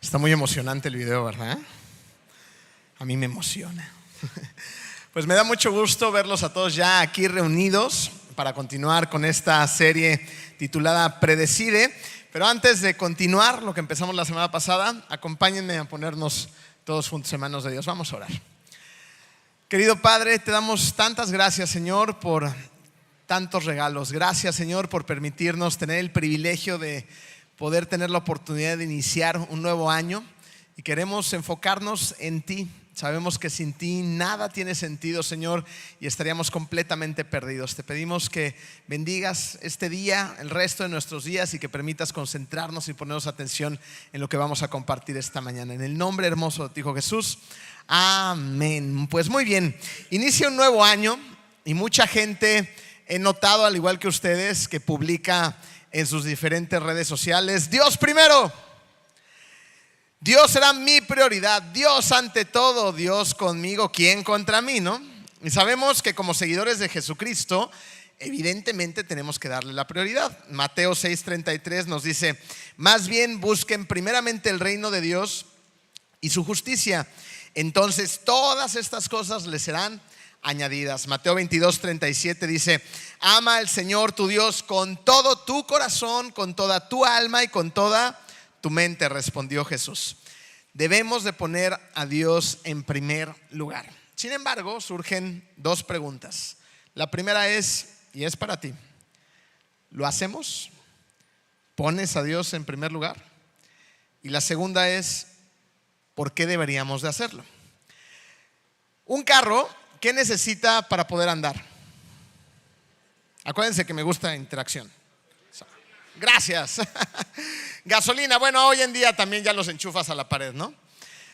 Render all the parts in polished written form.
Está muy emocionante el video, ¿verdad? A mí me emociona. Pues me da mucho gusto verlos a todos ya aquí reunidos para continuar con esta serie titulada Predecide. Pero antes de continuar lo que empezamos la semana pasada, acompáñenme a ponernos todos juntos en manos de Dios. Vamos a orar. Querido Padre, te damos tantas gracias, Señor, por tantos regalos. Gracias, Señor, por permitirnos tener el privilegio de poder tener la oportunidad de iniciar un nuevo año, y queremos enfocarnos en ti. Sabemos que sin ti nada tiene sentido, Señor, y estaríamos completamente perdidos. Te pedimos que bendigas este día, el resto de nuestros días, y que permitas concentrarnos y ponernos atención en lo que vamos a compartir esta mañana. En el nombre hermoso de tu Hijo Jesús, amén. Pues muy bien, inicia un nuevo año y mucha gente, he notado al igual que ustedes, que publica en sus diferentes redes sociales: Dios primero, Dios será mi prioridad, Dios ante todo, Dios conmigo, ¿quién contra mí?, ¿no? Y sabemos que como seguidores de Jesucristo, evidentemente tenemos que darle la prioridad. Mateo 6:33 nos dice: más bien busquen primeramente el reino de Dios y su justicia, entonces todas estas cosas les serán añadidas. Mateo 22:37 dice: ama al Señor tu Dios con todo tu corazón, con toda tu alma y con toda tu mente, respondió Jesús. Debemos de poner a Dios en primer lugar. Sin embargo, surgen dos preguntas. La primera es, y es para ti: ¿lo hacemos? ¿Pones a Dios en primer lugar? Y la segunda es, ¿por qué deberíamos de hacerlo? Un carro, ¿qué necesita para poder andar? Acuérdense que me gusta interacción. Gracias. Gasolina. Bueno, hoy en día también ya los enchufas a la pared, ¿no?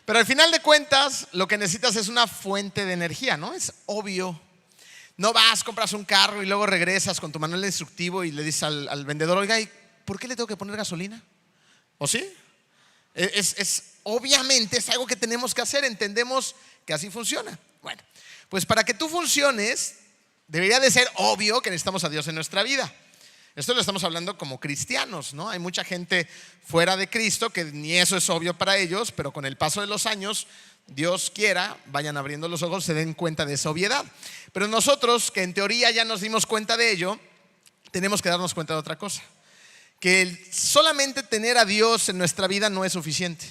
Pero al final de cuentas, lo que necesitas es una fuente de energía, ¿no? Es obvio. No vas, compras un carro y luego regresas con tu manual instructivo y le dices al vendedor: oiga, ¿y por qué le tengo que poner gasolina? ¿O sí? Obviamente es algo que tenemos que hacer. Entendemos que así funciona. Bueno, pues para que tú funciones, debería de ser obvio que necesitamos a Dios en nuestra vida. Esto lo estamos hablando como cristianos, ¿no? Hay mucha gente fuera de Cristo que ni eso es obvio para ellos, pero con el paso de los años, Dios quiera, vayan abriendo los ojos, se den cuenta de esa obviedad. Pero nosotros, que en teoría ya nos dimos cuenta de ello, tenemos que darnos cuenta de otra cosa: que solamente tener a Dios en nuestra vida no es suficiente.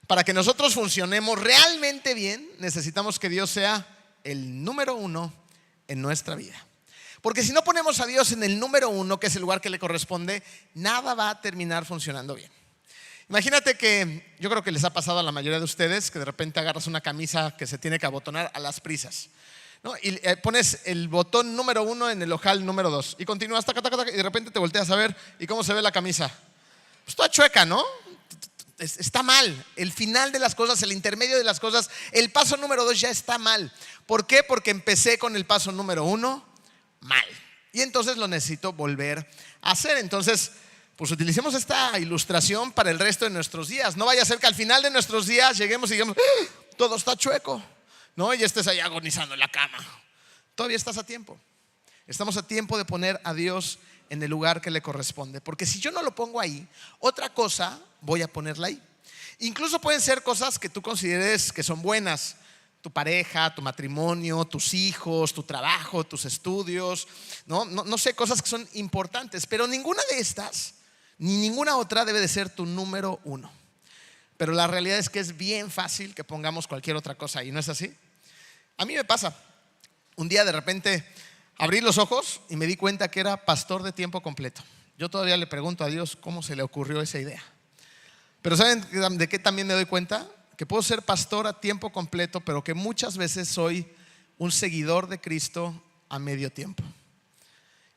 Para que nosotros funcionemos realmente bien, necesitamos que Dios sea el número uno en nuestra vida. Porque si no ponemos a Dios en el número uno, que es el lugar que le corresponde, nada va a terminar funcionando bien. Imagínate que, yo creo que les ha pasado a la mayoría de ustedes, que de repente agarras una camisa que se tiene que abotonar a las prisas, ¿no? Y pones el botón número 1 en el ojal número 2 y continúas, taca, taca, taca, y de repente te volteas a ver, ¿y cómo se ve la camisa? Pues toda chueca, ¿no? Está mal. El final de las cosas, el intermedio de las cosas, el paso número 2 ya está mal. ¿Por qué? Porque empecé con el paso número 1 mal, y entonces lo necesito volver a hacer. Entonces, pues utilicemos esta ilustración para el resto de nuestros días. No vaya a ser que al final de nuestros días lleguemos y digamos: todo está chueco, ¿no? Y estés ahí agonizando en la cama. Todavía estás a tiempo. Estamos a tiempo de poner a Dios en el lugar que le corresponde, porque si yo no lo pongo ahí, otra cosa voy a ponerla ahí. Incluso pueden ser cosas que tú consideres que son buenas: tu pareja, tu matrimonio, tus hijos, tu trabajo, tus estudios, no sé, cosas que son importantes. Pero ninguna de estas, ni ninguna otra, debe de ser tu número uno. Pero la realidad es que es bien fácil que pongamos cualquier otra cosa ahí, ¿no es así? A mí me pasa. Un día de repente abrí los ojos y me di cuenta que era pastor de tiempo completo. Yo todavía le pregunto a Dios cómo se le ocurrió esa idea. Pero ¿saben de qué también me doy cuenta? Que puedo ser pastor a tiempo completo, pero que muchas veces soy un seguidor de Cristo a medio tiempo.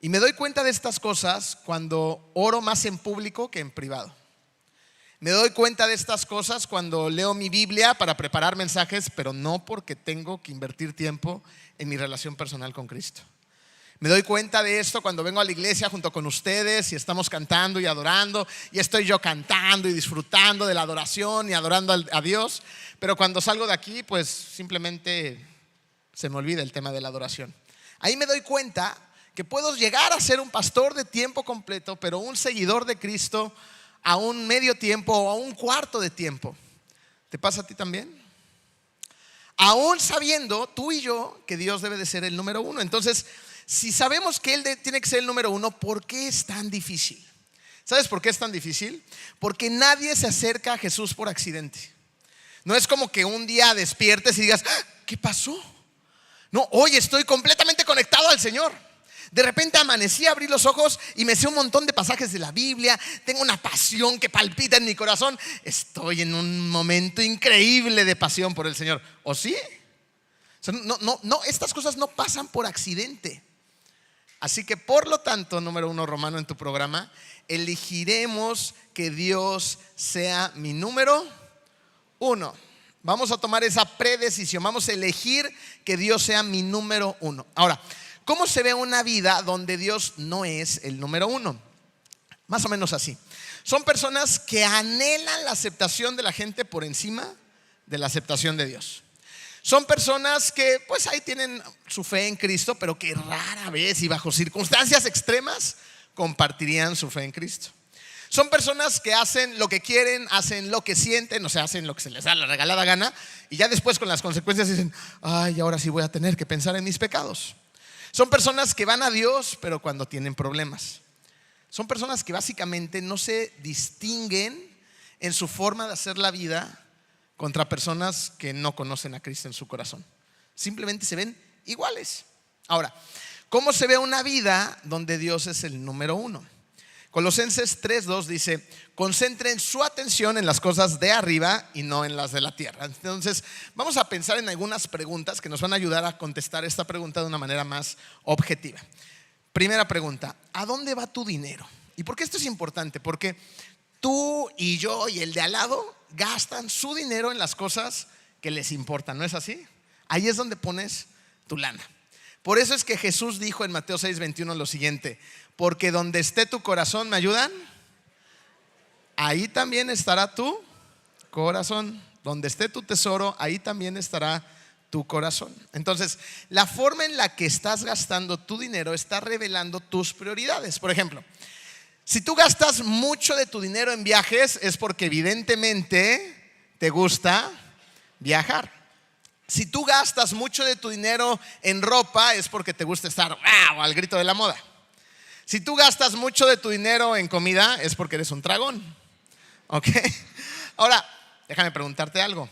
Y me doy cuenta de estas cosas cuando oro más en público que en privado. Me doy cuenta de estas cosas cuando leo mi Biblia para preparar mensajes, pero no porque tengo que invertir tiempo en mi relación personal con Cristo. Me doy cuenta de esto cuando vengo a la iglesia junto con ustedes y estamos cantando y adorando, y estoy yo cantando y disfrutando de la adoración y adorando a Dios. Pero cuando salgo de aquí, pues simplemente se me olvida el tema de la adoración. Ahí me doy cuenta que puedo llegar a ser un pastor de tiempo completo, pero un seguidor de Cristo a un medio tiempo o a un cuarto de tiempo. ¿Te pasa a ti también? Aún sabiendo tú y yo que Dios debe de ser el número uno. Entonces, si sabemos que Él tiene que ser el número uno, ¿por qué es tan difícil? ¿Sabes por qué es tan difícil? Porque nadie se acerca a Jesús por accidente. No es como que un día despiertes y digas, ¿qué pasó? No, hoy estoy completamente conectado al Señor. De repente amanecí, abrí los ojos y me sé un montón de pasajes de la Biblia. Tengo una pasión que palpita en mi corazón. Estoy en un momento increíble de pasión por el Señor. ¿O sí? O sea, no, estas cosas no pasan por accidente. Así que por lo tanto, número uno, Romano, en tu programa, elegiremos que Dios sea mi número uno. Vamos a tomar esa predecisión. Vamos a elegir que Dios sea mi número uno. Ahora, ¿cómo se ve una vida donde Dios no es el número uno? Más o menos así. Son personas que anhelan la aceptación de la gente por encima de la aceptación de Dios. Son personas que pues ahí tienen su fe en Cristo, pero que rara vez y bajo circunstancias extremas compartirían su fe en Cristo. Son personas que hacen lo que quieren, hacen lo que sienten, o sea, hacen lo que se les da la regalada gana, y ya después con las consecuencias dicen, ay, ahora sí voy a tener que pensar en mis pecados. Son personas que van a Dios, pero cuando tienen problemas. Son personas que básicamente no se distinguen en su forma de hacer la vida contra personas que no conocen a Cristo en su corazón. Simplemente se ven iguales. Ahora, ¿cómo se ve una vida donde Dios es el número uno? Colosenses 3:2 dice, concentren su atención en las cosas de arriba y no en las de la tierra. Entonces, vamos a pensar en algunas preguntas que nos van a ayudar a contestar esta pregunta de una manera más objetiva. Primera pregunta, ¿a dónde va tu dinero? ¿Y por qué esto es importante? Porque tú y yo y el de al lado gastan su dinero en las cosas que les importan, ¿no es así? Ahí es donde pones tu lana. Por eso es que Jesús dijo en Mateo 6:21 lo siguiente, porque donde esté tu corazón, ¿me ayudan? Ahí también estará tu corazón. Donde esté tu tesoro, ahí también estará tu corazón. Entonces, la forma en la que estás gastando tu dinero está revelando tus prioridades. Por ejemplo, si tú gastas mucho de tu dinero en viajes, es porque evidentemente te gusta viajar. Si tú gastas mucho de tu dinero en ropa, es porque te gusta estar wow, al grito de la moda. Si tú gastas mucho de tu dinero en comida, es porque eres un tragón. ¿Ok? Ahora, déjame preguntarte algo.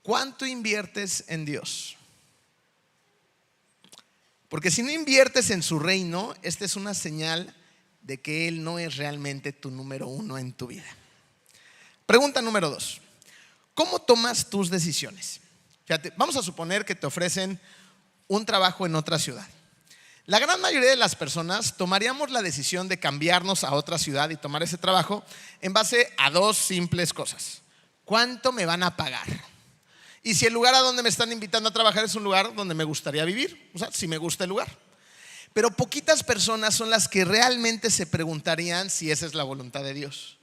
¿Cuánto inviertes en Dios? Porque si no inviertes en su reino, esta es una señal de que Él no es realmente tu número uno en tu vida. Pregunta número 2. ¿Cómo tomas tus decisiones? Fíjate, vamos a suponer que te ofrecen un trabajo en otra ciudad. La gran mayoría de las personas tomaríamos la decisión de cambiarnos a otra ciudad y tomar ese trabajo en base a dos simples cosas. ¿Cuánto me van a pagar? Y si el lugar a donde me están invitando a trabajar es un lugar donde me gustaría vivir, o sea, si me gusta el lugar. Pero poquitas personas son las que realmente se preguntarían si esa es la voluntad de Dios.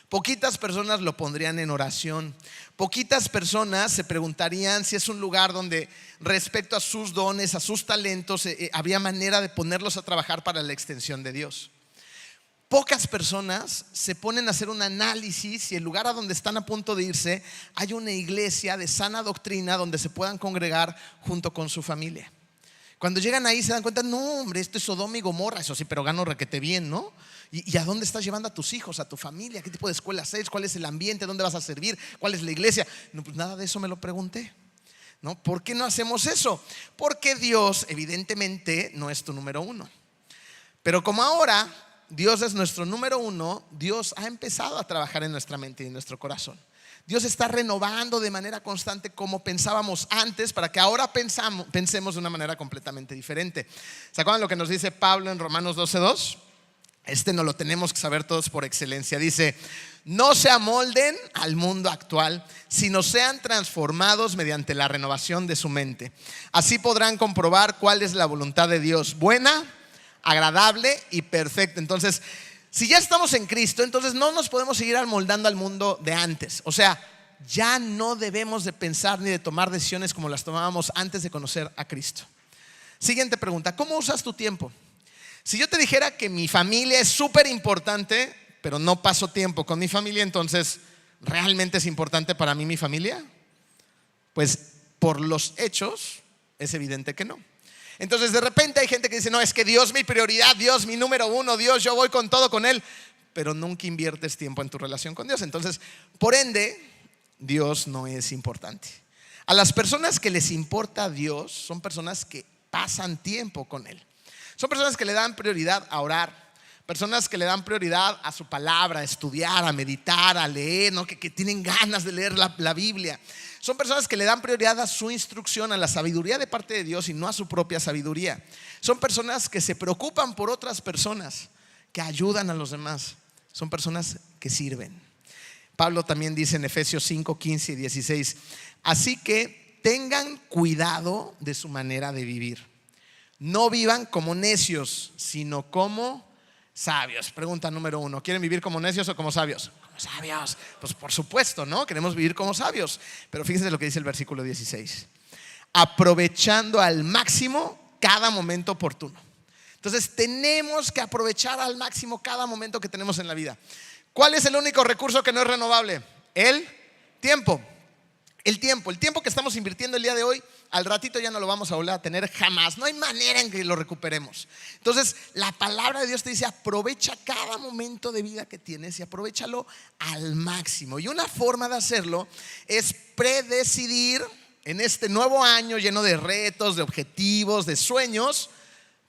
Poquitas personas lo pondrían en oración. Poquitas personas se preguntarían si es un lugar donde respecto a sus dones, a sus talentos, había manera de ponerlos a trabajar para la extensión de Dios. Pocas personas se ponen a hacer un análisis si el lugar a donde están a punto de irse hay una iglesia de sana doctrina donde se puedan congregar junto con su familia. Cuando llegan ahí se dan cuenta, no hombre, esto es Sodoma y Gomorra, eso sí, pero gano requete bien, ¿no? ¿Y a dónde estás llevando a tus hijos, a tu familia? ¿Qué tipo de escuela es? ¿Cuál es el ambiente? ¿Dónde vas a servir? ¿Cuál es la iglesia? No, pues nada de eso me lo pregunté, ¿no? ¿Por qué no hacemos eso? Porque Dios evidentemente no es tu número uno. Pero como ahora Dios es nuestro número uno, Dios ha empezado a trabajar en nuestra mente y en nuestro corazón. Dios está renovando de manera constante como pensábamos antes para que ahora pensemos de una manera completamente diferente. ¿Se acuerdan lo que nos dice Pablo en Romanos 12:2? Este no lo tenemos que saber todos por excelencia. Dice, no se amolden al mundo actual, sino sean transformados mediante la renovación de su mente. Así podrán comprobar cuál es la voluntad de Dios, buena, agradable y perfecta. Entonces, si ya estamos en Cristo, entonces no nos podemos seguir amoldando al mundo de antes. O sea, ya no debemos de pensar ni de tomar decisiones como las tomábamos antes de conocer a Cristo. Siguiente pregunta, ¿cómo usas tu tiempo? Si yo te dijera que mi familia es súper importante, pero no paso tiempo con mi familia, entonces, ¿realmente es importante para mí mi familia? Pues por los hechos es evidente que no. Entonces de repente hay gente que dice, no, es que Dios mi prioridad, Dios mi número uno, Dios, yo voy con todo con Él, pero nunca inviertes tiempo en tu relación con Dios. Entonces, por ende, Dios no es importante. A las personas que les importa Dios son personas que pasan tiempo con Él. Son personas que le dan prioridad a orar, personas que le dan prioridad a su palabra, a estudiar, a meditar, a leer, ¿no? que tienen ganas de leer la Biblia. Son personas que le dan prioridad a su instrucción, a la sabiduría de parte de Dios y no a su propia sabiduría. Son personas que se preocupan por otras personas, que ayudan a los demás. Son personas que sirven. Pablo también dice en Efesios 5, 15 y 16, así que tengan cuidado de su manera de vivir. No vivan como necios, sino como sabios. Pregunta número 1, ¿quieren vivir como necios o como sabios? Como sabios. Pues por supuesto, ¿no? Queremos vivir como sabios. Pero fíjense lo que dice el versículo 16. Aprovechando al máximo cada momento oportuno. Entonces tenemos que aprovechar al máximo cada momento que tenemos en la vida. ¿Cuál es el único recurso que no es renovable? El tiempo. El tiempo que estamos invirtiendo el día de hoy, al ratito ya no lo vamos a volver a tener jamás. No hay manera en que lo recuperemos. Entonces la palabra de Dios te dice, aprovecha cada momento de vida que tienes y aprovéchalo al máximo. Y una forma de hacerlo es predecidir en este nuevo año lleno de retos, de objetivos, de sueños,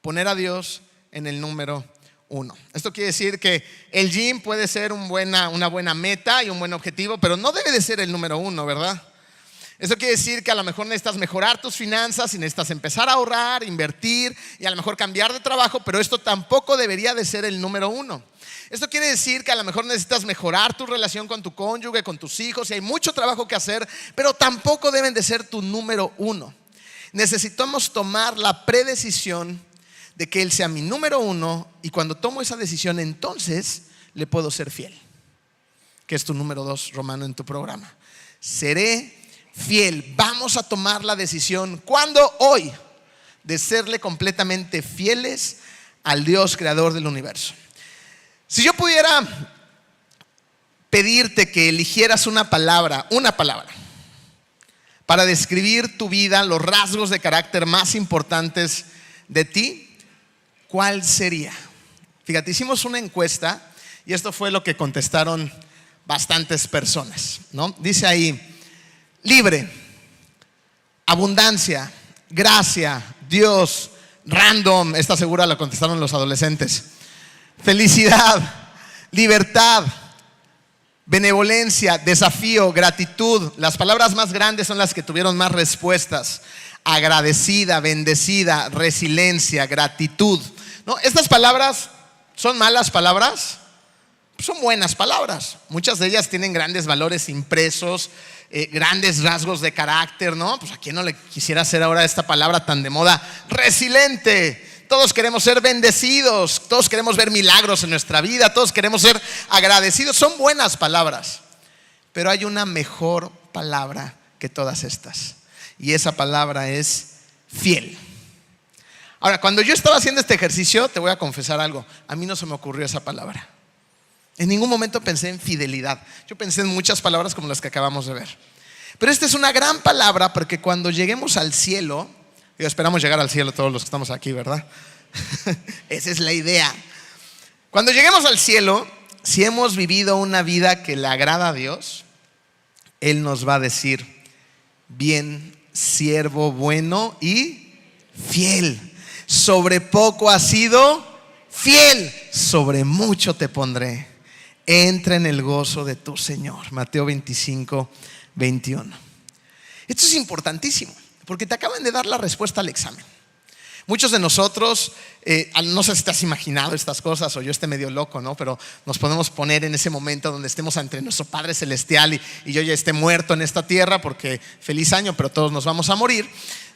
poner a Dios en el número 1. Esto quiere decir que el gym puede ser una buena meta y un buen objetivo, pero no debe de ser el número 1, ¿verdad? Eso quiere decir que a lo mejor necesitas mejorar tus finanzas y necesitas empezar a ahorrar, invertir y a lo mejor cambiar de trabajo, pero esto tampoco debería de ser el número 1. Esto quiere decir que a lo mejor necesitas mejorar tu relación con tu cónyuge, con tus hijos y hay mucho trabajo que hacer, pero tampoco deben de ser tu número 1. Necesitamos tomar la predecisión de que Él sea mi número 1 y cuando tomo esa decisión entonces le puedo ser fiel, que es tu número 2 romano en tu programa. Seré fiel. Vamos a tomar la decisión, ¿cuándo? Hoy, de serle completamente fieles al Dios creador del universo. Si yo pudiera pedirte que eligieras una palabra para describir tu vida, los rasgos de carácter más importantes de ti, ¿cuál sería? Fíjate, hicimos una encuesta y esto fue lo que contestaron bastantes personas, ¿no? Dice ahí: libre, abundancia, gracia, Dios, random. Esta segura la contestaron los adolescentes. Felicidad, libertad, benevolencia, desafío, gratitud. Las palabras más grandes son las que tuvieron más respuestas. Agradecida, bendecida, resiliencia, gratitud. ¿No? Estas palabras son malas palabras, son buenas palabras. Muchas de ellas tienen grandes valores impresos, grandes rasgos de carácter, ¿no? Pues a quién no le quisiera hacer ahora esta palabra tan de moda, resiliente. Todos queremos ser bendecidos, todos queremos ver milagros en nuestra vida, todos queremos ser agradecidos. Son buenas palabras, pero hay una mejor palabra que todas estas, y esa palabra es fiel. Ahora, cuando yo estaba haciendo este ejercicio, te voy a confesar algo, a mí no se me ocurrió esa palabra. En ningún momento pensé en fidelidad. Yo pensé en muchas palabras como las que acabamos de ver, pero esta es una gran palabra, porque cuando lleguemos al cielo, esperamos llegar al cielo todos los que estamos aquí, ¿verdad? Esa es la idea. Cuando lleguemos al cielo, si hemos vivido una vida que le agrada a Dios, Él nos va a decir: bien, siervo bueno y fiel. Sobre poco has sido fiel, sobre mucho te pondré. Entra en el gozo de tu Señor. Mateo 25, 21. Esto es importantísimo, porque te acaban de dar la respuesta al examen. Muchos de nosotros, no sé si te has imaginado estas cosas o yo esté medio loco, ¿no? Pero nos podemos poner en ese momento donde estemos ante nuestro Padre Celestial y yo ya esté muerto en esta tierra, porque feliz año, pero todos nos vamos a morir,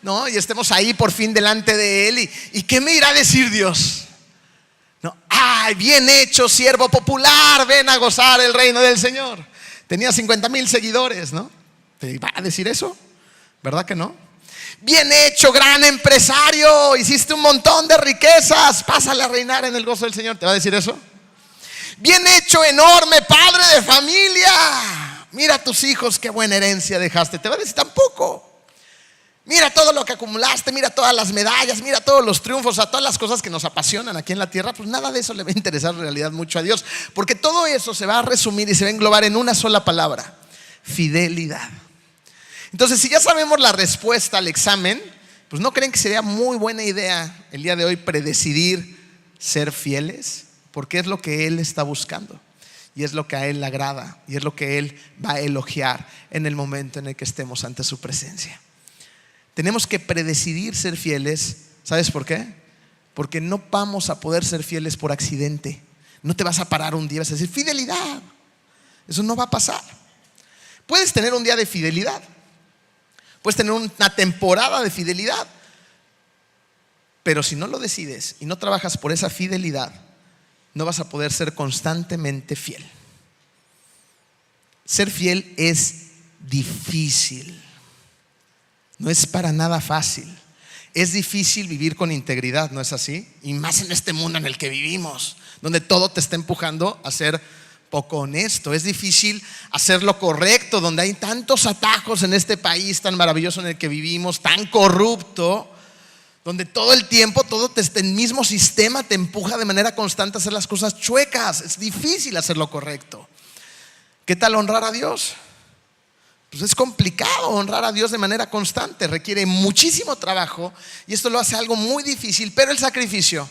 ¿no? Y estemos ahí por fin delante de Él y ¿qué me irá a decir Dios? ¿No? ¡Ay, bien hecho, siervo popular! Ven a gozar el reino del Señor. Tenía 50,000 seguidores, ¿no? ¿Te va a decir eso? ¿Verdad que no? Bien hecho, gran empresario, hiciste un montón de riquezas, pásale a reinar en el gozo del Señor. ¿Te va a decir eso? Bien hecho, enorme, padre de familia. Mira a tus hijos, qué buena herencia dejaste. Te va a decir tampoco. Mira todo lo que acumulaste, mira todas las medallas, mira todos los triunfos, a todas las cosas que nos apasionan aquí en la tierra. Pues nada de eso le va a interesar en realidad mucho a Dios, porque todo eso se va a resumir y se va a englobar en una sola palabra: fidelidad. Entonces, si ya sabemos la respuesta al examen, pues ¿no creen que sería muy buena idea el día de hoy predecidir ser fieles? Porque es lo que Él está buscando y es lo que a Él le agrada y es lo que Él va a elogiar en el momento en el que estemos ante su presencia. Tenemos que predecidir ser fieles. ¿Sabes por qué? Porque no vamos a poder ser fieles por accidente. No te vas a parar un día y vas a decir fidelidad. Eso no va a pasar. Puedes tener un día de fidelidad, puedes tener una temporada de fidelidad, pero si no lo decides y no trabajas por esa fidelidad, no vas a poder ser constantemente fiel. Ser fiel es difícil. No es para nada fácil. Es difícil vivir con integridad, ¿no es así? Y más en este mundo en el que vivimos, donde todo te está empujando a ser poco honesto. Es difícil hacer lo correcto, donde hay tantos atajos en este país tan maravilloso en el que vivimos, tan corrupto, donde todo el tiempo, el mismo sistema te empuja de manera constante a hacer las cosas chuecas. Es difícil hacer lo correcto. ¿Qué tal honrar a Dios? Pues es complicado honrar a Dios de manera constante, requiere muchísimo trabajo y esto lo hace algo muy difícil, pero el sacrificio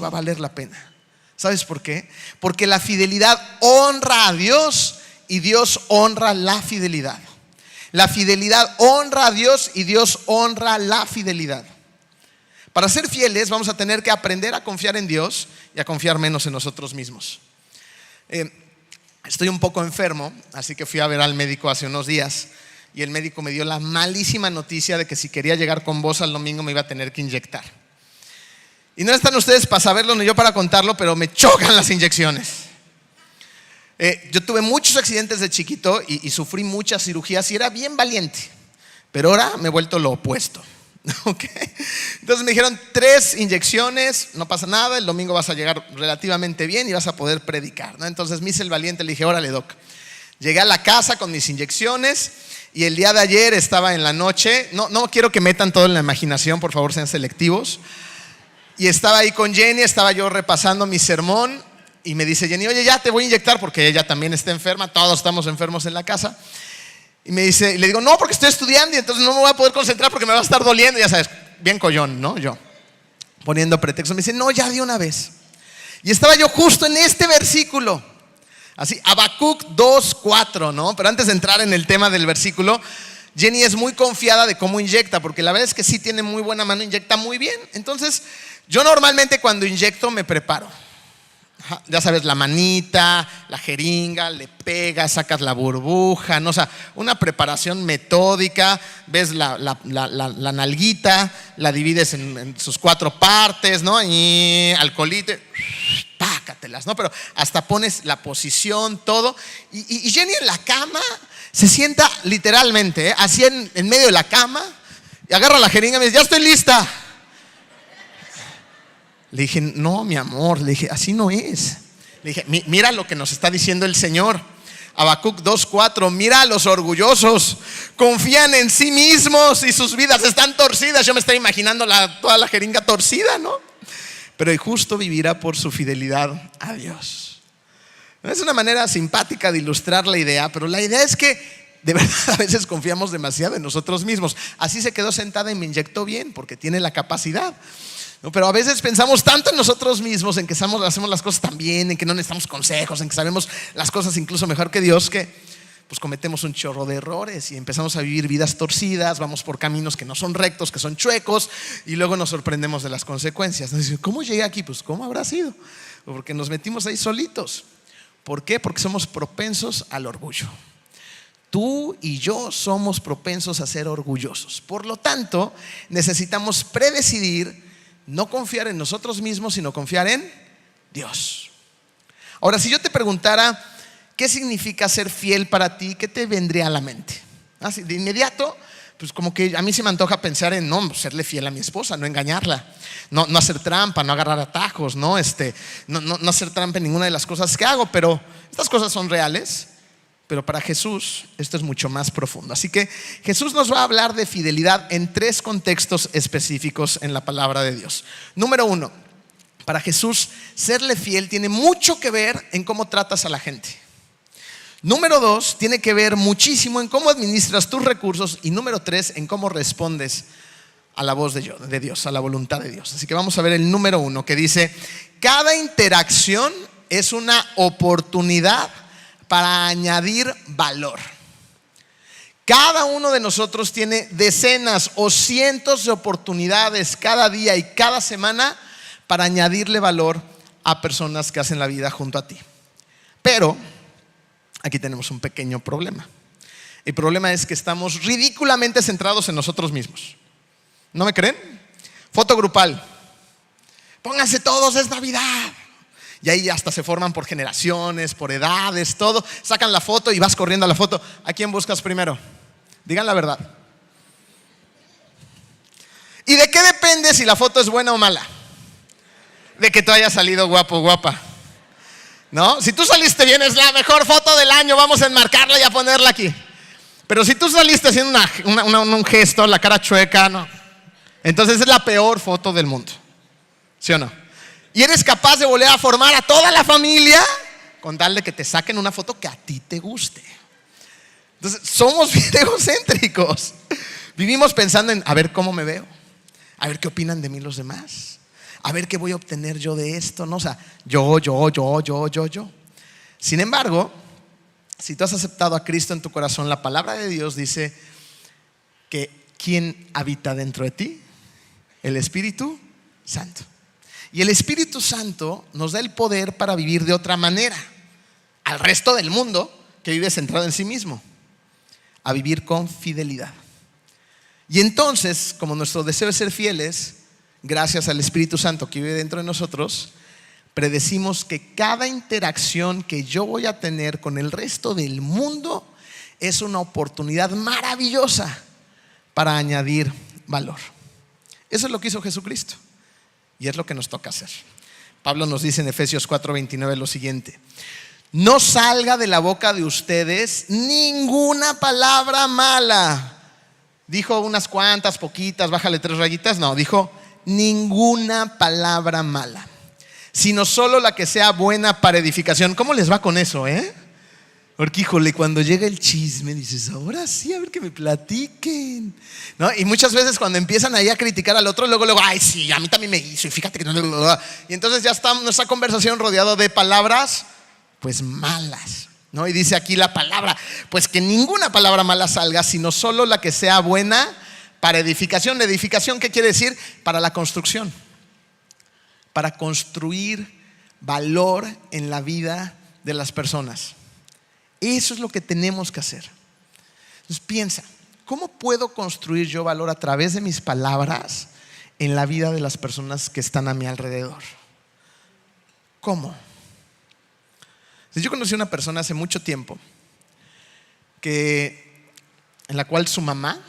va a valer la pena. ¿Sabes por qué? Porque la fidelidad honra a Dios y Dios honra la fidelidad. La fidelidad honra a Dios y Dios honra la fidelidad. Para ser fieles vamos a tener que aprender a confiar en Dios y a confiar menos en nosotros mismos. Estoy un poco enfermo, así que fui a ver al médico hace unos días y el médico me dio la malísima noticia de que si quería llegar con voz al domingo me iba a tener que inyectar. Y no están ustedes para saberlo ni yo para contarlo, pero me chocan las inyecciones. Yo tuve muchos accidentes de chiquito y sufrí muchas cirugías y era bien valiente, pero ahora me he vuelto lo opuesto. Okay. Entonces me dijeron 3 inyecciones, no pasa nada, el domingo vas a llegar relativamente bien y vas a poder predicar, ¿no? Entonces me hice el valiente, le dije, órale doc. Llegué a la casa con mis inyecciones y el día de ayer estaba en la noche, no quiero que metan todo en la imaginación, por favor sean selectivos. Y estaba ahí con Jenny, estaba yo repasando mi sermón y me dice Jenny, oye, ya te voy a inyectar, porque ella también está enferma, todos estamos enfermos en la casa. Y me dice, y le digo, no, porque estoy estudiando y entonces no me voy a poder concentrar porque me va a estar doliendo. Ya sabes, bien collón, ¿no? Yo poniendo pretextos. Me dice, no, ya de una vez. Y estaba yo justo en este versículo, así, Habacuc 2:4, ¿no? Pero antes de entrar en el tema del versículo, Jenny es muy confiada de cómo inyecta, porque la verdad es que sí tiene muy buena mano, inyecta muy bien. Entonces, yo normalmente cuando inyecto me preparo. Ya sabes, la manita, la jeringa, le pegas, sacas la burbuja, ¿no? O sea, una preparación metódica. Ves la nalguita, la divides en sus 4 partes, ¿no? Y alcoholito, pácatelas, ¿no? Pero hasta pones la posición, todo. Y Jenny en la cama se sienta literalmente, así en medio de la cama, y agarra la jeringa y me dice, ya estoy lista. Le dije, no, mi amor, le dije, así no es. Le dije, mira lo que nos está diciendo el Señor. Habacuc 2:4, mira a los orgullosos, confían en sí mismos y sus vidas están torcidas. Yo me estoy imaginando toda la jeringa torcida, ¿no? Pero el justo vivirá por su fidelidad a Dios. Es una manera simpática de ilustrar la idea, pero la idea es que de verdad a veces confiamos demasiado en nosotros mismos. Así se quedó sentada y me inyectó bien porque tiene la capacidad. No, pero a veces pensamos tanto en nosotros mismos, en que hacemos las cosas tan bien, en que no necesitamos consejos, en que sabemos las cosas incluso mejor que Dios, que pues cometemos un chorro de errores y empezamos a vivir vidas torcidas, vamos por caminos que no son rectos, que son chuecos, y luego nos sorprendemos de las consecuencias. Nos dicen, ¿cómo llegué aquí? Pues ¿cómo habrá sido? Porque nos metimos ahí solitos. ¿Por qué? Porque somos propensos al orgullo. Tú y yo somos propensos a ser orgullosos. Por lo tanto, necesitamos predecidir no confiar en nosotros mismos, sino confiar en Dios. Ahora, si yo te preguntara ¿qué significa ser fiel para ti? ¿Qué te vendría a la mente? Así, de inmediato, pues como que a mí se me antoja pensar en no serle fiel a mi esposa, no engañarla, no hacer trampa, no agarrar atajos, no hacer trampa en ninguna de las cosas que hago. Pero estas cosas son reales, pero para Jesús esto es mucho más profundo. Así que Jesús nos va a hablar de fidelidad en 3 contextos específicos en la palabra de Dios. Número 1, para Jesús serle fiel tiene mucho que ver en cómo tratas a la gente. Número 2, tiene que ver muchísimo en cómo administras tus recursos. Y número 3, en cómo respondes a la voz de Dios, a la voluntad de Dios. Así que vamos a ver el número 1, que dice: cada interacción es una oportunidad para añadir valor. Cada uno de nosotros tiene decenas o cientos de oportunidades cada día y cada semana para añadirle valor a personas que hacen la vida junto a ti. Pero aquí tenemos un pequeño problema. El problema es que estamos ridículamente centrados en nosotros mismos. ¿No me creen? Foto grupal. Pónganse todos, es Navidad. Y ahí hasta se forman por generaciones, por edades, todo. Sacan la foto y vas corriendo a la foto. ¿A quién buscas primero? Digan la verdad. ¿Y de qué depende si la foto es buena o mala? De que tú hayas salido guapo o guapa, ¿no? Si tú saliste bien, es la mejor foto del año, vamos a enmarcarla y a ponerla aquí. Pero si tú saliste haciendo un gesto, la cara chueca, no, entonces es la peor foto del mundo, ¿sí o no? Y eres capaz de volver a formar a toda la familia con tal de que te saquen una foto que a ti te guste. Entonces somos bien egocéntricos. Vivimos pensando en a ver cómo me veo, a ver qué opinan de mí los demás, a ver qué voy a obtener yo de esto, ¿no? O sea, yo. Sin embargo, si tú has aceptado a Cristo en tu corazón, la palabra de Dios dice que ¿quién habita dentro de ti? El Espíritu Santo. Y el Espíritu Santo nos da el poder para vivir de otra manera al resto del mundo que vive centrado en sí mismo, a vivir con fidelidad. Y entonces, como nuestro deseo es ser fieles, gracias al Espíritu Santo que vive dentro de nosotros, predecimos que cada interacción que yo voy a tener con el resto del mundo es una oportunidad maravillosa para añadir valor. Eso es lo que hizo Jesucristo y es lo que nos toca hacer. Pablo nos dice en Efesios 4:29 lo siguiente: no salga de la boca de ustedes ninguna palabra mala. Dijo unas cuantas, poquitas, bájale 3 rayitas. No, dijo ninguna palabra mala, sino solo la que sea buena para edificación. ¿Cómo les va con eso, Porque híjole, cuando llega el chisme dices, ahora sí, a ver que me platiquen, ¿no? Y muchas veces cuando empiezan ahí a criticar al otro, luego, ay sí, a mí también me hizo, y fíjate que no. Y entonces ya está nuestra conversación rodeado de palabras pues malas, ¿no? Y dice aquí la palabra, pues que ninguna palabra mala salga, sino solo la que sea buena para edificación. ¿Edificación qué quiere decir? Para la construcción, para construir valor en la vida de las personas. Eso es lo que tenemos que hacer. Entonces piensa, ¿cómo puedo construir yo valor a través de mis palabras en la vida de las personas que están a mi alrededor? ¿Cómo? Yo conocí a una persona hace mucho tiempo en la cual su mamá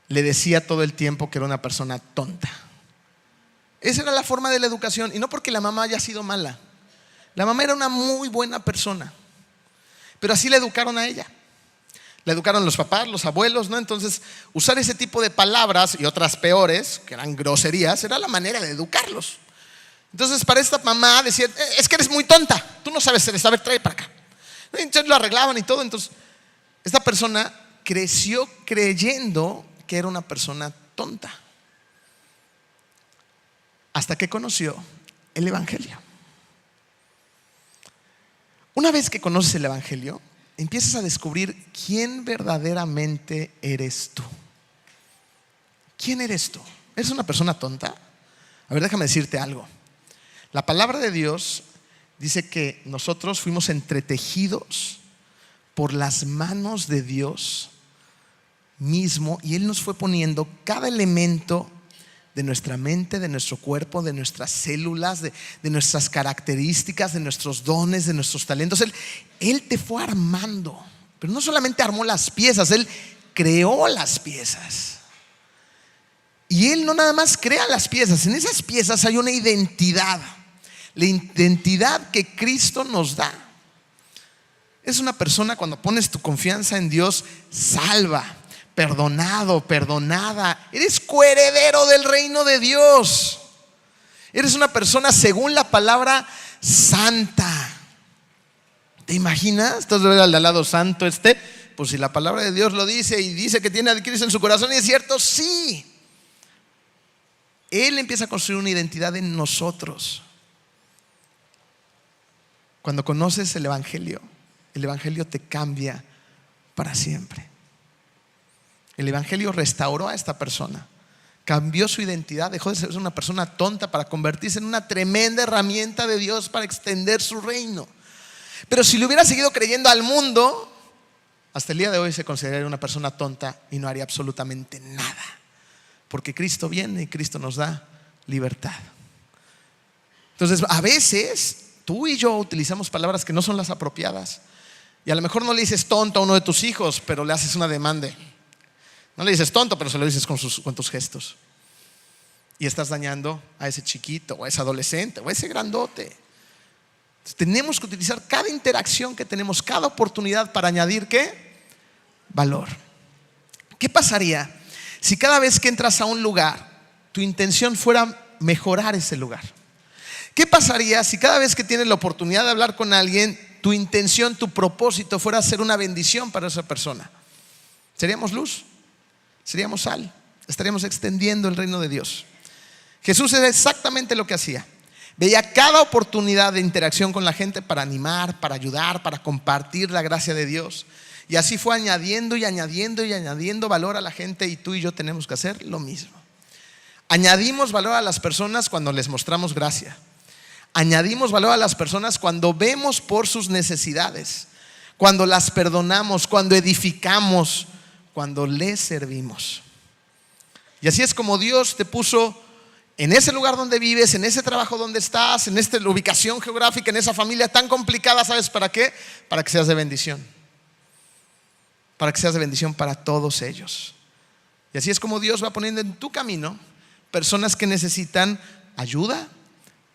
le decía todo el tiempo que era una persona tonta. Esa era la forma de la educación, y no porque la mamá haya sido mala. La mamá era una muy buena persona, pero así la educaron a ella. La educaron los papás, los abuelos, ¿no? Entonces usar ese tipo de palabras y otras peores, que eran groserías, era la manera de educarlos. Entonces para esta mamá decía, es que eres muy tonta, tú no sabes hacer esto, a ver, trae para acá. Entonces lo arreglaban y todo. Entonces esta persona creció creyendo que era una persona tonta, hasta que conoció el Evangelio. Una vez que conoces el Evangelio, empiezas a descubrir quién verdaderamente eres tú. ¿Quién eres tú? ¿Eres una persona tonta? A ver, déjame decirte algo. La palabra de Dios dice que nosotros fuimos entretejidos por las manos de Dios mismo, y Él nos fue poniendo cada elemento de nuestra mente, de nuestro cuerpo, de nuestras células, de nuestras características, de nuestros dones, de nuestros talentos. Él te fue armando, pero no solamente armó las piezas, Él creó las piezas. Y Él no nada más crea las piezas, en esas piezas hay una identidad, la identidad que Cristo nos da. Es una persona, cuando pones tu confianza en Dios, salva, perdonado, perdonada. Eres coheredero del reino de Dios. Eres una persona, según la palabra, santa. ¿Te imaginas? Estás al de al lado santo pues si la palabra de Dios lo dice y dice que tiene a Cristo en su corazón, y es cierto, sí. Él empieza a construir una identidad en nosotros. Cuando conoces el Evangelio te cambia para siempre. El Evangelio restauró a esta persona, cambió su identidad, dejó de ser una persona tonta para convertirse en una tremenda herramienta de Dios para extender su reino. Pero si le hubiera seguido creyendo al mundo, hasta el día de hoy se consideraría una persona tonta y no haría absolutamente nada. Porque Cristo viene y Cristo nos da libertad. Entonces, a veces tú y yo utilizamos palabras que no son las apropiadas. Y a lo mejor no le dices tonto a uno de tus hijos, pero le haces una demanda. No le dices tonto, pero se lo dices con tus gestos. Y estás dañando a ese chiquito, o a ese adolescente, o a ese grandote. Entonces, tenemos que utilizar cada interacción que tenemos, cada oportunidad para añadir ¿qué? Valor. ¿Qué pasaría si cada vez que entras a un lugar tu intención fuera mejorar ese lugar? ¿Qué pasaría si cada vez que tienes la oportunidad de hablar con alguien, tu intención, tu propósito fuera ser una bendición para esa persona? Seríamos luz, seríamos sal, estaríamos extendiendo el reino de Dios. Jesús era exactamente lo que hacía. Veía cada oportunidad de interacción con la gente para animar, para ayudar, para compartir la gracia de Dios. Y así fue añadiendo y añadiendo y añadiendo valor a la gente, y tú y yo tenemos que hacer lo mismo. Añadimos valor a las personas cuando les mostramos gracia. Añadimos valor a las personas cuando vemos por sus necesidades, cuando las perdonamos, cuando edificamos, cuando les servimos. Y así es como Dios te puso en ese lugar donde vives, en ese trabajo donde estás, en esta ubicación geográfica, en esa familia tan complicada. ¿Sabes para qué? Para que seas de bendición. Para que seas de bendición para todos ellos. Y así es como Dios va poniendo en tu camino personas que necesitan ayuda,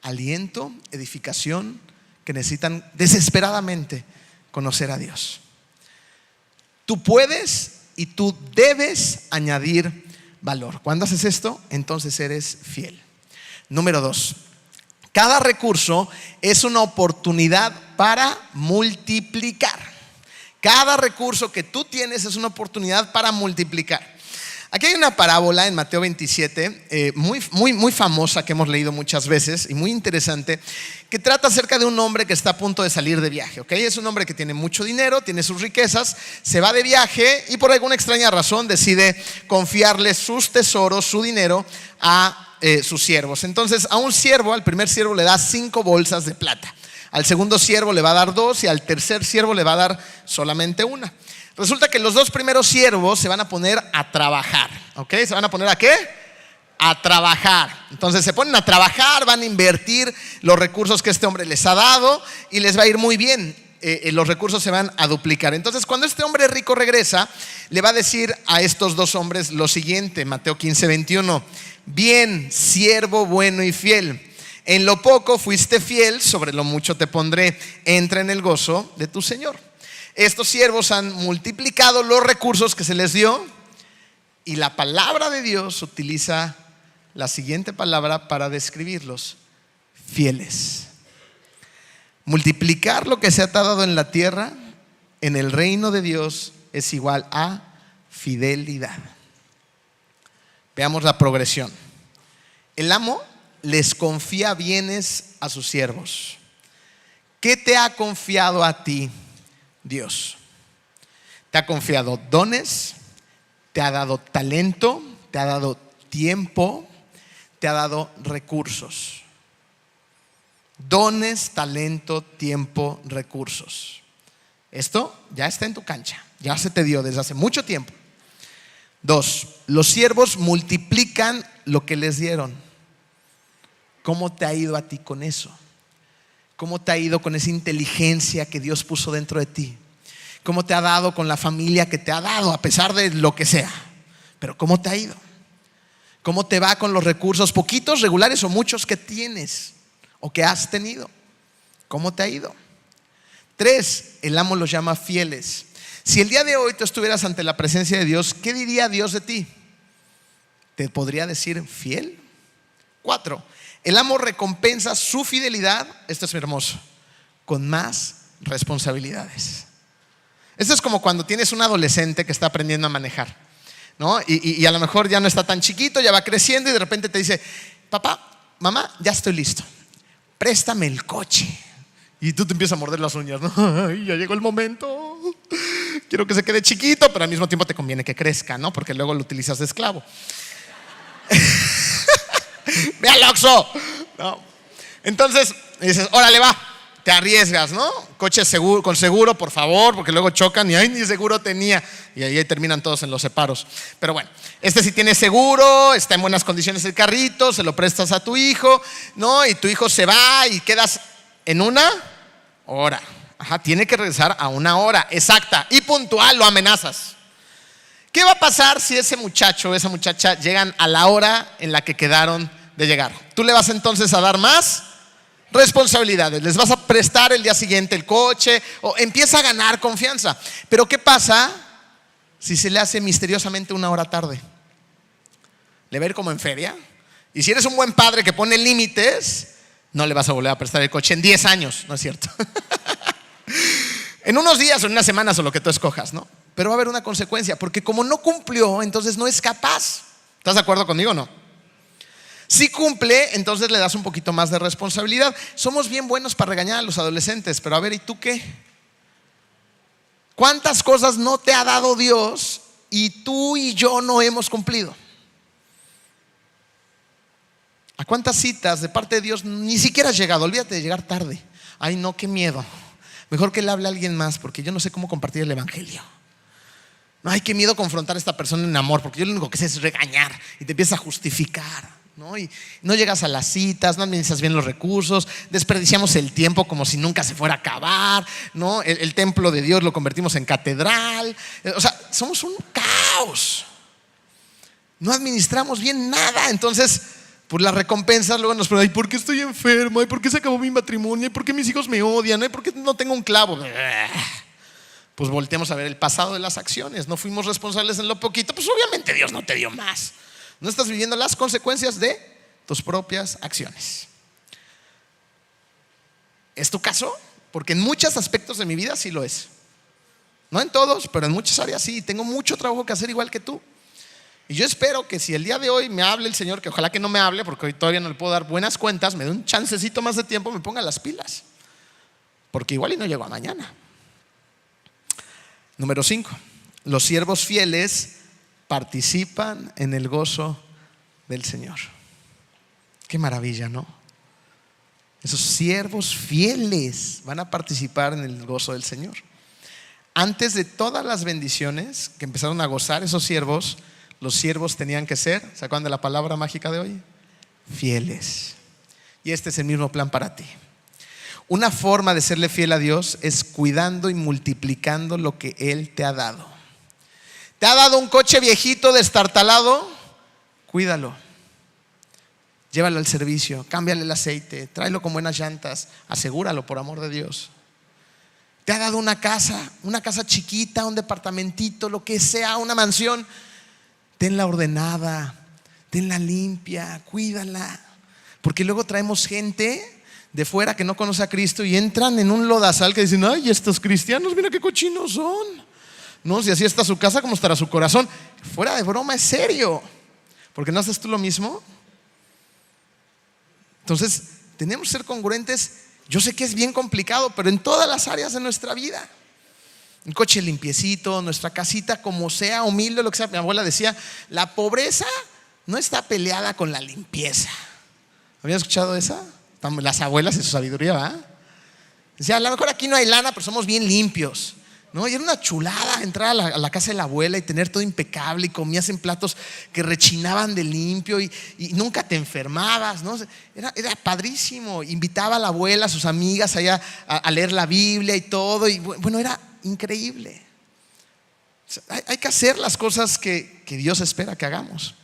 aliento, edificación, que necesitan desesperadamente conocer a Dios. Tú puedes y tú debes añadir valor. Cuando haces esto, entonces eres fiel. Número 2, cada recurso es una oportunidad para multiplicar. Cada recurso que tú tienes es una oportunidad para multiplicar. Aquí hay una parábola en Mateo 27 muy famosa, que hemos leído muchas veces y muy interesante, que trata acerca de un hombre que está a punto de salir de viaje. Es un hombre que tiene mucho dinero, tiene sus riquezas, se va de viaje y por alguna extraña razón decide confiarle sus tesoros, su dinero a sus siervos. Entonces a un siervo, al primer siervo le da 5 bolsas de plata, al segundo siervo le va a dar 2 y al tercer siervo le va a dar solamente 1. Resulta que los 2 primeros siervos se van a poner a trabajar. ¿Se van a poner a qué? A trabajar. Entonces se ponen a trabajar, van a invertir los recursos que este hombre les ha dado y les va a ir muy bien. Los recursos se van a duplicar. Entonces cuando este hombre rico regresa, le va a decir a estos 2 hombres lo siguiente, Mateo 15:21: bien, siervo bueno y fiel, en lo poco fuiste fiel, sobre lo mucho te pondré, entra en el gozo de tu Señor. Estos siervos han multiplicado los recursos que se les dio, y la palabra de Dios utiliza la siguiente palabra para describirlos: fieles. Multiplicar lo que se ha dado en la tierra, en el reino de Dios, es igual a fidelidad. Veamos la progresión. El amo les confía bienes a sus siervos. ¿Qué te ha confiado a ti Dios? Te ha confiado dones, te ha dado talento, te ha dado tiempo, te ha dado recursos. Dones, talento, tiempo, recursos. Esto ya está en tu cancha, ya se te dio desde hace mucho tiempo. 2, los siervos multiplican lo que les dieron. ¿Cómo te ha ido a ti con eso? ¿Cómo te ha ido con esa inteligencia que Dios puso dentro de ti? ¿Cómo te ha dado con la familia que te ha dado, a pesar de lo que sea? Pero ¿cómo te ha ido? ¿Cómo te va con los recursos, poquitos, regulares o muchos, que tienes o que has tenido? ¿Cómo te ha ido? 3, el amo los llama fieles. Si el día de hoy tú estuvieras ante la presencia de Dios, ¿qué diría Dios de ti? ¿Te podría decir fiel? 4, el amo recompensa su fidelidad, esto es hermoso, con más responsabilidades. Esto es como cuando tienes un adolescente que está aprendiendo a manejar, ¿no? Y a lo mejor ya no está tan chiquito, ya va creciendo y de repente te dice: papá, mamá, ya estoy listo, préstame el coche. Y tú te empiezas a morder las uñas, ¿no? Ay, ya llegó el momento, quiero que se quede chiquito, pero al mismo tiempo te conviene que crezca, ¿no? Porque luego lo utilizas de esclavo. Ve al Oxxo, ¿no? Entonces dices: órale, va. Te arriesgas, ¿no? Coche seguro, con seguro, por favor, porque luego chocan y ay, ni seguro tenía. Y ahí terminan todos en los separos. Pero bueno, este sí tiene seguro, está en buenas condiciones el carrito, se lo prestas a tu hijo, ¿no? Y tu hijo se va y quedas en 1 hora. Ajá, tiene que regresar a 1 hora exacta y puntual, lo amenazas. ¿Qué va a pasar si ese muchacho o esa muchacha llegan a la hora en la que quedaron de llegar? Tú le vas entonces a dar más responsabilidades, les vas a prestar el día siguiente el coche, o empieza a ganar confianza. Pero ¿qué pasa si se le hace misteriosamente 1 hora tarde? ¿Le va a ir como en feria? Y si eres un buen padre que pone límites, no le vas a volver a prestar el coche en 10 años, ¿no es cierto? En unos días o en unas semanas o lo que tú escojas, ¿no? Pero va a haber una consecuencia, porque como no cumplió, entonces no es capaz. ¿Estás de acuerdo conmigo o no? Si cumple, entonces le das un poquito más de responsabilidad. Somos bien buenos para regañar a los adolescentes, pero a ver, ¿y tú qué? ¿Cuántas cosas no te ha dado Dios y tú y yo no hemos cumplido? ¿A cuántas citas de parte de Dios ni siquiera has llegado? Olvídate de llegar tarde. Ay, no, qué miedo. Mejor que le hable a alguien más, porque yo no sé cómo compartir el evangelio. No, ay, qué miedo confrontar a esta persona en amor, porque yo lo único que sé es regañar y te empiezas a justificar, ¿no? Y no llegas a las citas, no administras bien los recursos, desperdiciamos el tiempo como si nunca se fuera a acabar, ¿no? El templo de Dios lo convertimos en catedral. O sea, somos un caos. No administramos bien nada. Entonces, por las recompensas luego nos preguntan: ay, ¿por qué estoy enfermo? Ay, ¿por qué se acabó mi matrimonio? Ay, ¿por qué mis hijos me odian? Ay, ¿por qué no tengo un clavo? Pues volteemos a ver el pasado de las acciones. No fuimos responsables en lo poquito, pues obviamente Dios no te dio más. No estás viviendo las consecuencias de tus propias acciones. ¿Es tu caso? Porque en muchos aspectos de mi vida sí lo es. No en todos, pero en muchas áreas sí. Tengo mucho trabajo que hacer igual que tú. Y yo espero que si el día de hoy me hable el Señor, que ojalá que no me hable, porque hoy todavía no le puedo dar buenas cuentas, me dé un chancecito más de tiempo, me ponga las pilas. Porque igual y no llego a mañana. Número 5. Los siervos fieles participan en el gozo del Señor. Qué maravilla, ¿no? Esos siervos fieles van a participar en el gozo del Señor. Antes de todas las bendiciones que empezaron a gozar esos siervos, los siervos tenían que ser, ¿se acuerdan de la palabra mágica de hoy? Fieles. Y este es el mismo plan para ti. Una forma de serle fiel a Dios es cuidando y multiplicando lo que Él te ha dado. ¿Te ha dado un coche viejito destartalado? Cuídalo. Llévalo al servicio, cámbiale el aceite, tráelo con buenas llantas, asegúralo, por amor de Dios. ¿Te ha dado una casa chiquita, un departamentito, lo que sea, una mansión? Tenla ordenada, tenla limpia, cuídala. Porque luego traemos gente de fuera que no conoce a Cristo y entran en un lodazal que dicen: ay, estos cristianos, mira qué cochinos son. No, si así está su casa, ¿cómo estará su corazón? Fuera de broma, es serio. ¿Porque no haces tú lo mismo? Entonces, tenemos que ser congruentes. Yo sé que es bien complicado, pero en todas las áreas de nuestra vida. Un coche limpiecito, nuestra casita como sea, humilde, lo que sea. Mi abuela decía: la pobreza no está peleada con la limpieza. ¿Habían escuchado esa? Las abuelas y su sabiduría, ¿verdad? Decía: a lo mejor aquí no hay lana, pero somos bien limpios, ¿no? Y era una chulada entrar a la casa de la abuela y tener todo impecable, y comías en platos que rechinaban de limpio y nunca te enfermabas, ¿no? Era padrísimo. Invitaba a la abuela, a sus amigas allá a leer la Biblia y todo. Y bueno, increíble. Hay que hacer las cosas que Dios espera que hagamos.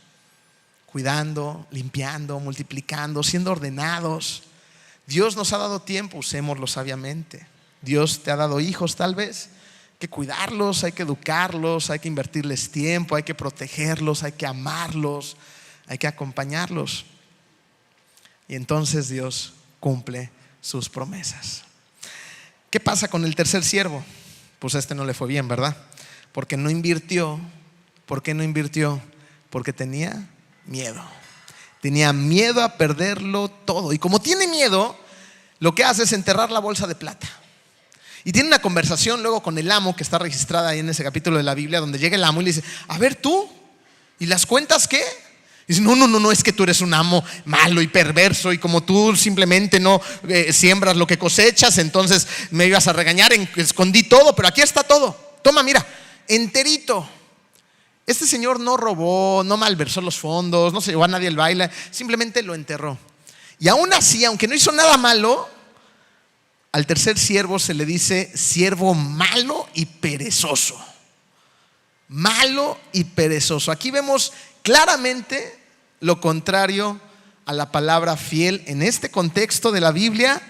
Cuidando, limpiando, multiplicando, siendo ordenados. Dios nos ha dado tiempo, usémoslo sabiamente. Dios te ha dado hijos tal vez. Hay que cuidarlos, hay que educarlos, hay que invertirles tiempo, hay que protegerlos, hay que amarlos, hay que acompañarlos. Y entonces Dios cumple sus promesas. ¿Qué pasa con el tercer siervo? Pues a este no le fue bien, ¿verdad? Porque no invirtió. ¿Por qué no invirtió? Porque tenía miedo. Tenía miedo a perderlo todo. Y como tiene miedo, lo que hace es enterrar la bolsa de plata. Y tiene una conversación luego con el amo, que está registrada ahí en ese capítulo de la Biblia, donde llega el amo y le dice: a ver tú, ¿y las cuentas qué? Y dice: no, es que tú eres un amo malo y perverso, y como tú simplemente no siembras lo que cosechas, entonces me ibas a regañar, escondí todo, pero aquí está todo. Toma, mira, enterito. Este señor no robó, no malversó los fondos, no se llevó a nadie al baile, simplemente lo enterró. Y aún así, aunque no hizo nada malo, al tercer siervo se le dice siervo malo y perezoso. Malo y perezoso. Aquí vemos claramente lo contrario a la palabra fiel. En este contexto de la Biblia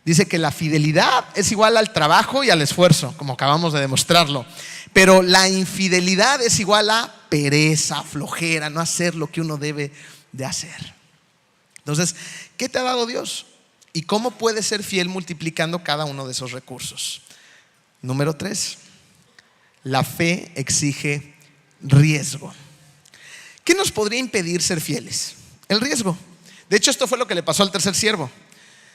dice que la fidelidad es igual al trabajo y al esfuerzo, como acabamos de demostrarlo. Pero la infidelidad es igual a pereza, flojera, no hacer lo que uno debe de hacer. Entonces, ¿qué te ha dado Dios? ¿Y cómo puedes ser fiel multiplicando cada uno de esos recursos? Número 3, la fe exige riesgo. ¿Qué nos podría impedir ser fieles? El riesgo. De hecho, esto fue lo que le pasó al tercer siervo.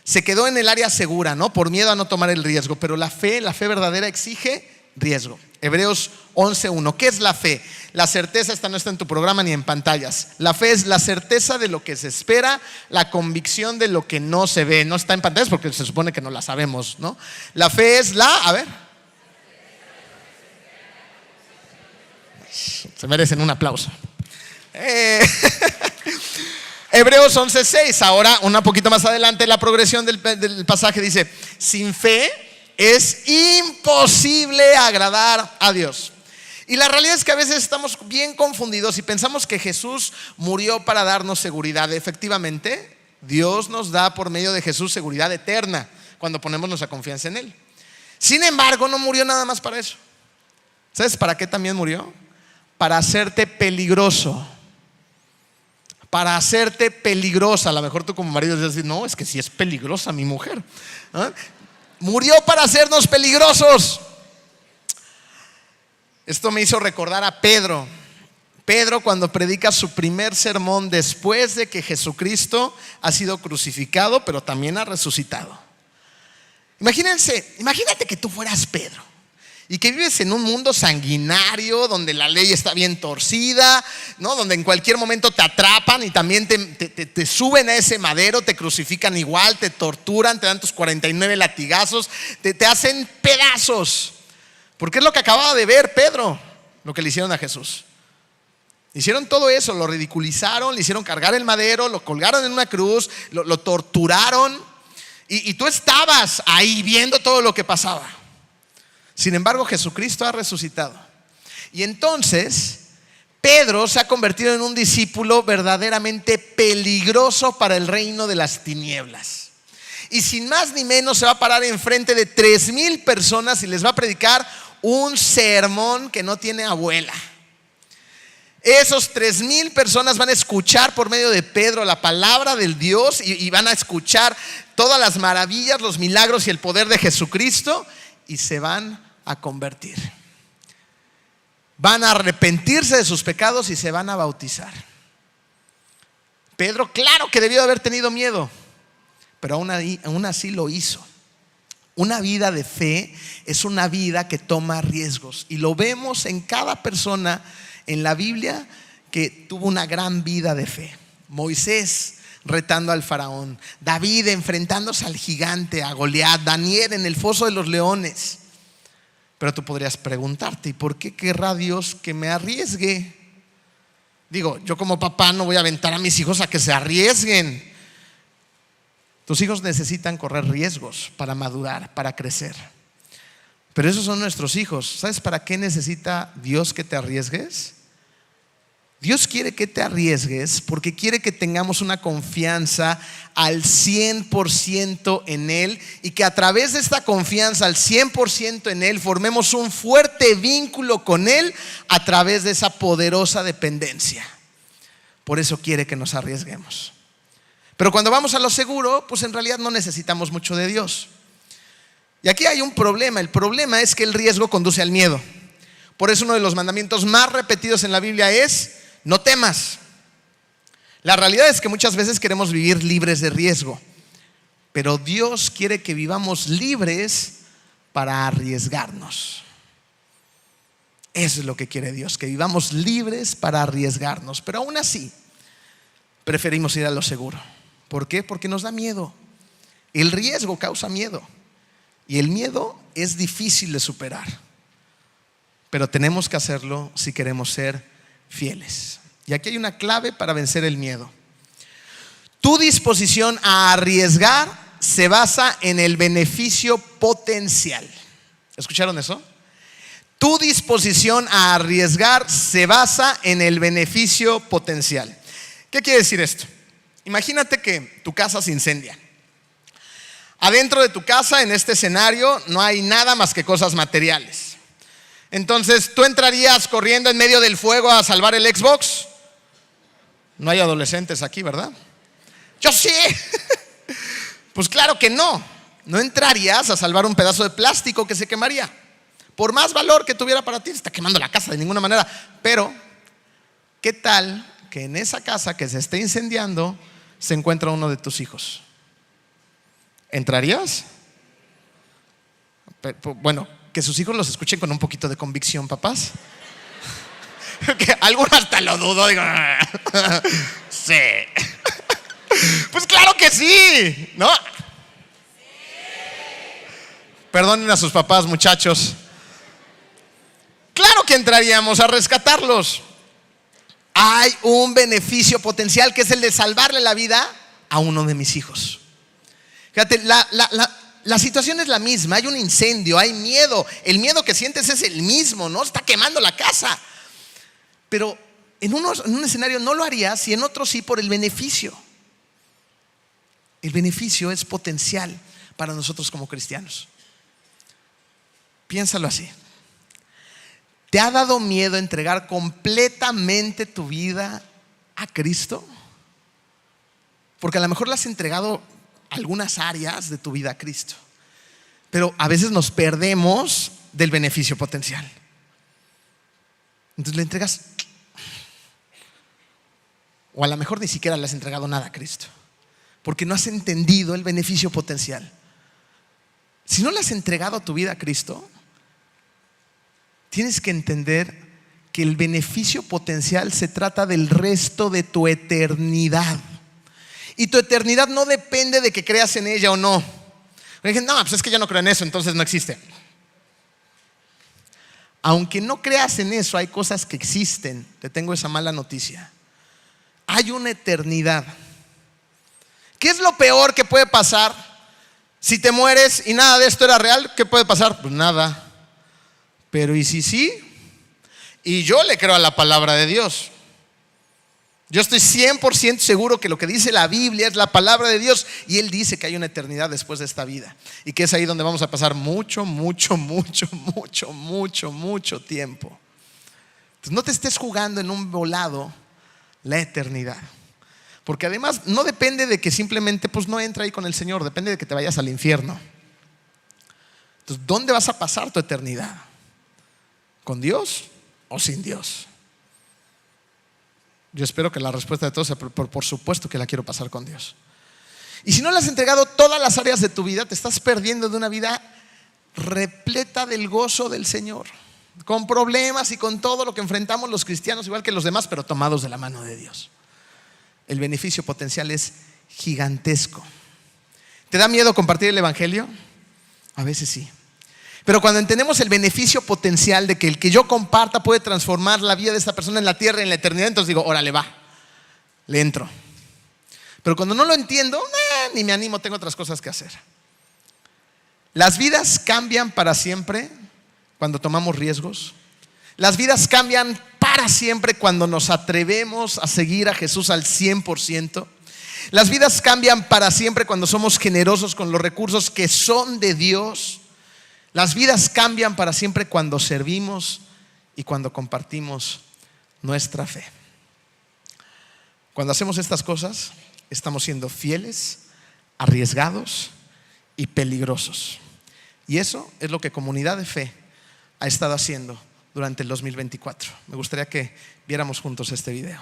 Se quedó en el área segura, ¿no? Por miedo a no tomar el riesgo. Pero la fe verdadera exige riesgo. Hebreos 11:1. ¿Qué es la fe? La certeza, esta no está en tu programa ni en pantallas. La fe es la certeza de lo que se espera, la convicción de lo que no se ve. No está en pantallas porque se supone que no la sabemos, ¿no? La fe es se merecen un aplauso. Hebreos 11:6. Ahora, un poquito más adelante, la progresión del pasaje dice: sin fe es imposible agradar a Dios. Y la realidad es que a veces estamos bien confundidos y pensamos que Jesús murió para darnos seguridad. Efectivamente, Dios nos da por medio de Jesús seguridad eterna cuando ponemos nuestra confianza en Él. Sin embargo, no murió nada más para eso. ¿Sabes para qué también murió? Para hacerte peligroso. Para hacerte peligrosa. A lo mejor tú como marido dices: no, es que sí es peligrosa mi mujer. ¿Ah? Murió para hacernos peligrosos. Esto me hizo recordar a Pedro. Pedro, cuando predica su primer sermón después de que Jesucristo ha sido crucificado, pero también ha resucitado. Imagínate que tú fueras Pedro y que vives en un mundo sanguinario donde la ley está bien torcida, ¿no? Donde en cualquier momento te atrapan y también te suben a ese madero, te crucifican igual, te torturan, te dan tus 49 latigazos, te hacen pedazos. Porque es lo que acababa de ver Pedro, lo que le hicieron a Jesús. Hicieron todo eso, lo ridiculizaron, le hicieron cargar el madero, lo colgaron en una cruz, lo torturaron, y tú estabas ahí viendo todo lo que pasaba. Sin embargo, Jesucristo ha resucitado. Y entonces Pedro se ha convertido en un discípulo verdaderamente peligroso para el reino de las tinieblas. Y sin más ni menos se va a parar enfrente de 3,000 personas y les va a predicar un sermón que no tiene abuela. Esos 3,000 personas van a escuchar por medio de Pedro la palabra del Dios y van a escuchar todas las maravillas, los milagros y el poder de Jesucristo, y se van a convertir. Van a arrepentirse de sus pecados y se van a bautizar. Pedro, claro que debió haber tenido miedo, pero aún así lo hizo. Una vida de fe es una vida que toma riesgos, y lo vemos en cada persona en la Biblia que tuvo una gran vida de fe. Moisés retando al faraón, David enfrentándose al gigante, a Goliat, Daniel en el foso de los leones. Pero tú podrías preguntarte: ¿y por qué querrá Dios que me arriesgue? Digo, yo como papá no voy a aventar a mis hijos a que se arriesguen. Tus hijos necesitan correr riesgos para madurar, para crecer. Pero esos son nuestros hijos. ¿Sabes para qué necesita Dios que te arriesgues? Dios quiere que te arriesgues porque quiere que tengamos una confianza al 100% en Él, y que a través de esta confianza al 100% en Él formemos un fuerte vínculo con Él a través de esa poderosa dependencia. Por eso quiere que nos arriesguemos. Pero cuando vamos a lo seguro, pues en realidad no necesitamos mucho de Dios. Y aquí hay un problema. El problema es que el riesgo conduce al miedo. Por eso uno de los mandamientos más repetidos en la Biblia es: no temas. La realidad es que muchas veces queremos vivir libres de riesgo, pero Dios quiere que vivamos libres para arriesgarnos. Eso es lo que quiere Dios, que vivamos libres para arriesgarnos. Pero aún así preferimos ir a lo seguro. ¿Por qué? Porque nos da miedo. El riesgo causa miedo, y el miedo es difícil de superar, pero tenemos que hacerlo si queremos ser fieles. Y aquí hay una clave para vencer el miedo. Tu disposición a arriesgar se basa en el beneficio potencial. ¿Escucharon eso? Tu disposición a arriesgar se basa en el beneficio potencial. ¿Qué quiere decir esto? Imagínate que tu casa se incendia. Adentro de tu casa, en este escenario, no hay nada más que cosas materiales. Entonces, ¿tú entrarías corriendo en medio del fuego a salvar el Xbox? No hay adolescentes aquí, ¿verdad? Yo sí. Pues claro que no. No entrarías a salvar un pedazo de plástico que se quemaría. Por más valor que tuviera para ti, se está quemando la casa de ninguna manera. Pero, ¿qué tal que en esa casa que se esté incendiando se encuentra uno de tus hijos? ¿Entrarías? Bueno, que sus hijos los escuchen con un poquito de convicción, papás. Que algunos hasta lo dudo, digo, sí. Pues claro que sí, ¿no? Perdonen a sus papás, muchachos. Claro que entraríamos a rescatarlos. Hay un beneficio potencial que es el de salvarle la vida a uno de mis hijos. Fíjate, la situación es la misma. Hay un incendio, hay miedo. El miedo que sientes es el mismo, ¿no? Está quemando la casa. Pero en un escenario no lo harías, y en otro sí, por el beneficio. El beneficio es potencial para nosotros como cristianos. Piénsalo así. ¿Te ha dado miedo entregar completamente tu vida a Cristo? Porque a lo mejor le has entregado algunas áreas de tu vida a Cristo, pero a veces nos perdemos del beneficio potencial. Entonces le entregas, o a lo mejor ni siquiera le has entregado nada a Cristo, porque no has entendido el beneficio potencial. Si no le has entregado tu vida a Cristo, tienes que entender que el beneficio potencial se trata del resto de tu eternidad. Y tu eternidad no depende de que creas en ella o no. Dicen, no, pues es que yo no creo en eso, entonces no existe. Aunque no creas en eso, hay cosas que existen. Te tengo esa mala noticia. Hay una eternidad. ¿Qué es lo peor que puede pasar si te mueres y nada de esto era real? ¿Qué puede pasar? Pues nada. Pero ¿y si sí? Y yo le creo a la palabra de Dios. Yo estoy 100% seguro que lo que dice la Biblia es la palabra de Dios, y Él dice que hay una eternidad después de esta vida, y que es ahí donde vamos a pasar mucho tiempo. Entonces no te estés jugando en un volado la eternidad, porque además no depende de que simplemente pues no entre ahí con el Señor, depende de que te vayas al infierno. Entonces, ¿dónde vas a pasar tu eternidad? ¿Con Dios o sin Dios? Yo espero que la respuesta de todos sea por supuesto que la quiero pasar con Dios. Y si no le has entregado todas las áreas de tu vida, te estás perdiendo de una vida repleta del gozo del Señor, con problemas y con todo lo que enfrentamos los cristianos, igual que los demás, pero tomados de la mano de Dios. El beneficio potencial es gigantesco. ¿Te da miedo compartir el evangelio? A veces sí. Pero cuando entendemos el beneficio potencial de que el que yo comparta puede transformar la vida de esta persona en la tierra y en la eternidad, entonces digo, órale, va, le entro. Pero cuando no lo entiendo, ni me animo, tengo otras cosas que hacer. Las vidas cambian para siempre cuando tomamos riesgos. Las vidas cambian para siempre cuando nos atrevemos a seguir a Jesús al 100%. Las vidas cambian para siempre cuando somos generosos con los recursos que son de Dios. Las vidas cambian para siempre cuando servimos y cuando compartimos nuestra fe. Cuando hacemos estas cosas, estamos siendo fieles, arriesgados y peligrosos. Y eso es lo que Comunidad de Fe ha estado haciendo durante el 2024. Me gustaría que viéramos juntos este video.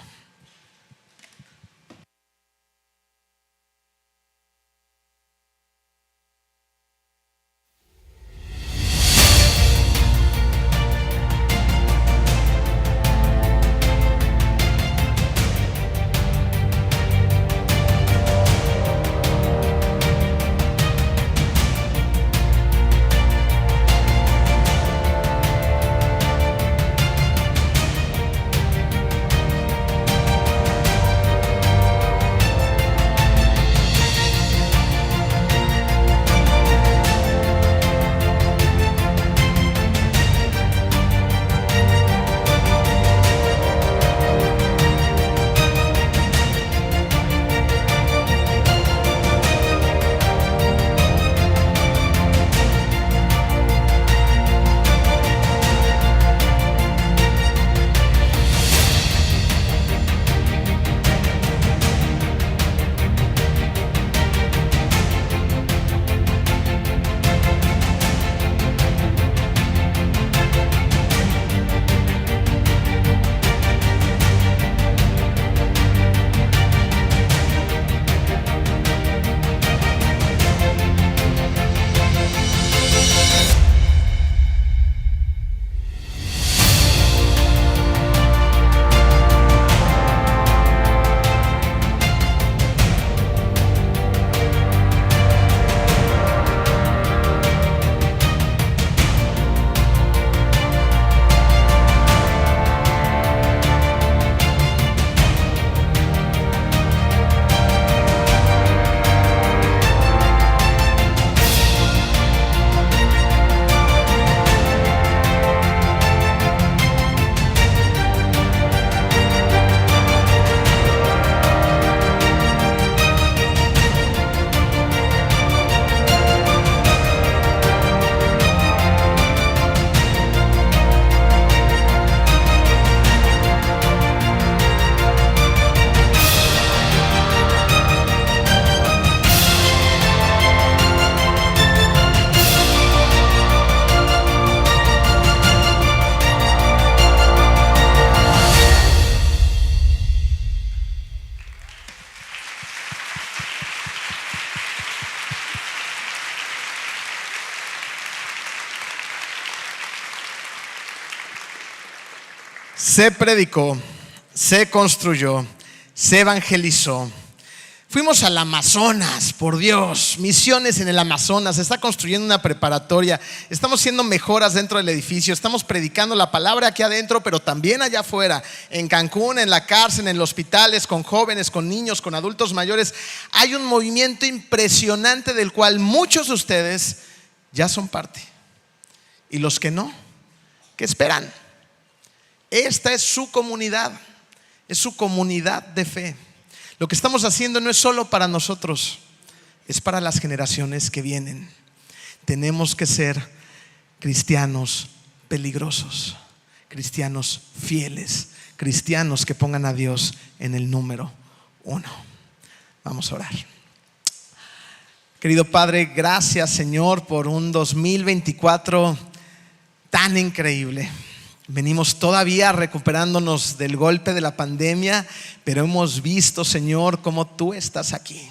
Se predicó, se construyó, se evangelizó. Fuimos al Amazonas, por Dios, misiones en el Amazonas. Se está construyendo una preparatoria. Estamos haciendo mejoras dentro del edificio. Estamos predicando la palabra aquí adentro, pero también allá afuera, en Cancún, en la cárcel, en los hospitales, con jóvenes, con niños, con adultos mayores. Hay un movimiento impresionante del cual muchos de ustedes ya son parte. Y los que no, ¿qué esperan? Esta es su comunidad, es su comunidad de fe. Lo que estamos haciendo no es solo para nosotros, es para las generaciones que vienen. Tenemos que ser cristianos peligrosos, cristianos fieles, cristianos que pongan a Dios en el número 1. Vamos a orar. Querido Padre, gracias Señor por un 2024 tan increíble. Venimos todavía recuperándonos del golpe de la pandemia, pero hemos visto, Señor, cómo tú estás aquí,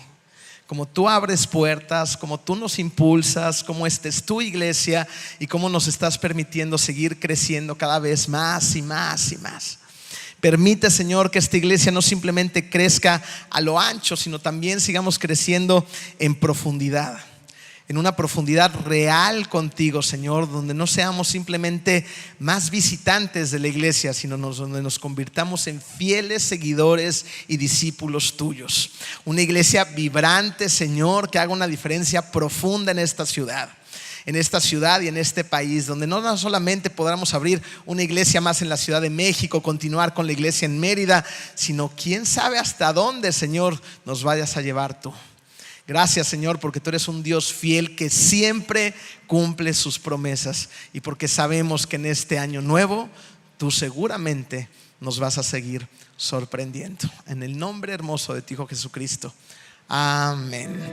cómo tú abres puertas, cómo tú nos impulsas, cómo esta es tu iglesia y cómo nos estás permitiendo seguir creciendo cada vez más y más y más. Permite, Señor, que esta iglesia no simplemente crezca a lo ancho, sino también sigamos creciendo en profundidad. En una profundidad real contigo, Señor, donde no seamos simplemente más visitantes de la iglesia, sino donde nos convirtamos en fieles seguidores y discípulos tuyos. Una iglesia vibrante, Señor, que haga una diferencia profunda en esta ciudad. en esta ciudad y en este país, donde no solamente podamos abrir una iglesia más en la Ciudad de México, continuar con la iglesia en Mérida, sino quién sabe hasta dónde, Señor, nos vayas a llevar tú. Gracias, Señor, porque tú eres un Dios fiel que siempre cumple sus promesas, y porque sabemos que en este año nuevo tú seguramente nos vas a seguir sorprendiendo. En el nombre hermoso de tu Hijo Jesucristo. Amén.